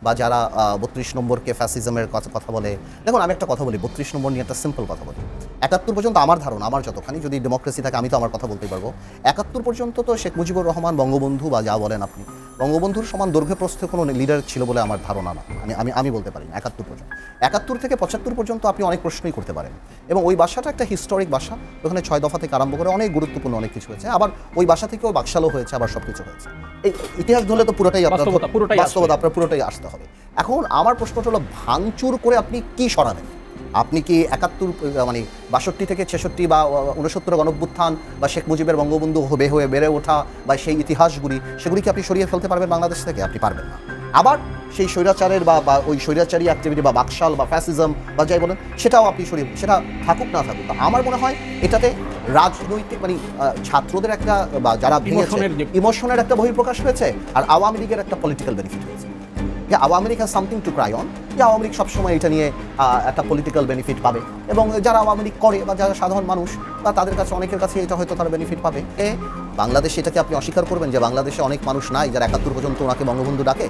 বা যারা ৩২ নম্বরকে ফ্যাসিজমের কথা বলে। দেখুন আমি একটা কথা বলি, ৩২ নম্বর নিয়ে একটা সিম্পল কথা বলি। ৭১ পর্যন্ত আমার ধারণা, আমার যতখানি, যদি ডেমোক্রেসি থাকে আমি তো আমার কথা বলতেই পারবো, ৭১ পর্যন্ত তো শেখ মুজিবুর রহমান বঙ্গবন্ধু বা যা বলেন আপনি, বঙ্গবন্ধুর সমান দৈর্ঘ্য প্রস্থে কোনো লিডার ছিল বলে আমার ধারণা না। আমি বলতে পারি ৭১ পর্যন্ত। ৭১ থেকে ৭৫ পর্যন্ত আপনি অনেক প্রশ্নই করতে পারেন, এবং ওই বাসাটা একটা হিস্টোরিক বাসা। ওখানে ৬ দফা থেকে আরম্ভ করে অনেক গুরুত্বপূর্ণ অনেক কিছু হয়েছে। আবার ওই বাসা থেকেও বাকশালও হয়েছে, আবার সব কিছু হয়েছে। এই ইতিহাস ধরলে তো পুরোটাই বাস্তবতা আপনার পুরোটাই আসতে হবে। এখন আমার প্রশ্নটা হলো, ভাঙচুর করে আপনি কি সরাবেন? আপনি কি ৭১ মানে ৬২ থেকে ৬৬ বা ৬৯ গণঅভ্যুত্থান বা শেখ মুজিবের বঙ্গবন্ধু হয়ে বেড়ে ওঠা বা সেই ইতিহাসগুলি, সেগুলি কি আপনি সরিয়ে ফেলতে পারবেন বাংলাদেশ থেকে? আপনি পারবেন না। আবার সেই স্বৈরাচারের বা ওই স্বৈরাচারী অ্যাক্টিভিটি বা বাকশাল বা ফ্যাসিজম বা যাই বলেন, সেটাও আপনি সরিয়ে, সেটা থাকুক না থাকুক। আমার মনে হয় এটাতে রাজনৈতিক মানে ছাত্রদের একটা বা যারা ইমোশনের একটা বহিঃপ্রকাশ হয়েছে, আর আওয়ামী লীগের একটা পলিটিক্যাল বেনিফিট হয়েছে। যে Awami League has something to cry on, যে আওয়ামী লীগ সবসময় এটা নিয়ে একটা পলিটিক্যাল বেনিফিট পাবে, এবং যারা আওয়ামী লীগ করে বা যারা সাধারণ মানুষ বা তাদের কাছে অনেকের কাছে এটা হয়তো তারা বেনিফিট পাবে। বাংলাদেশে এটাকে আপনি অস্বীকার করবেন যে বাংলাদেশে অনেক মানুষ নাই যারা ৭১ পর্যন্ত ওনাকে বঙ্গবন্ধু ডাকে?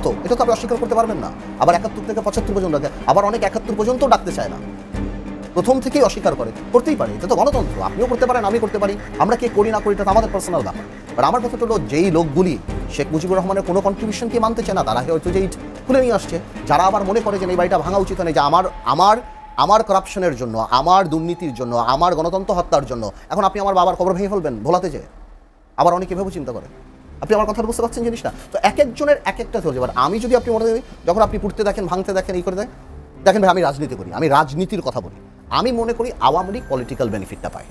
তো এটা তো আপনি অস্বীকার করতে পারবেন না। আবার ৭১ থেকে ৭৫ পর্যন্ত ডাকে, আবার অনেক ৭১ পর্যন্ত ডাকতে চায় না, প্রথম থেকেই অস্বীকার করে। করতেই পারে, এটা তো গণতন্ত্র, আপনিও করতে পারেন, আমি করতে পারি, আমরা কে করি না করি এটা আমাদের পার্সোনাল ব্যাপার। বাট আমার কথাটা হলো, যেই লোকগুলি শেখ মুজিবুর রহমানের কোনো কন্ট্রিবিউশনকে মানতে চায় না, তারা হয়তো যে ইট খুলে নিয়ে আসছে। যারা আবার মনে করে যে এই বাড়িটা ভাঙা উচিত নেই, যে আমার করাপশনের জন্য, আমার দুর্নীতির জন্য, আমার গণতন্ত্র হত্যার জন্য এখন আপনি আমার বাবার কবর ভেঙে ফেলবেন ভোলাতে যেয়ে, আবার অনেকে এভাবে চিন্তা করে। আপনি আমার কথা বুঝতে পারছেন জিনিসটা? তো এক একজনের এক একটা চলছে। এবার আমি যদি আপনি মনে করি, যখন আপনি পুড়তে দেখেন, ভাঙতে দেখেন, এই করে দেখেন ভাই, আমি রাজনীতি করি, আমি রাজনীতির কথা বলি, আমি মনে করি আওয়ামী লীগ পলিটিক্যাল বেনিফিটটা পায়।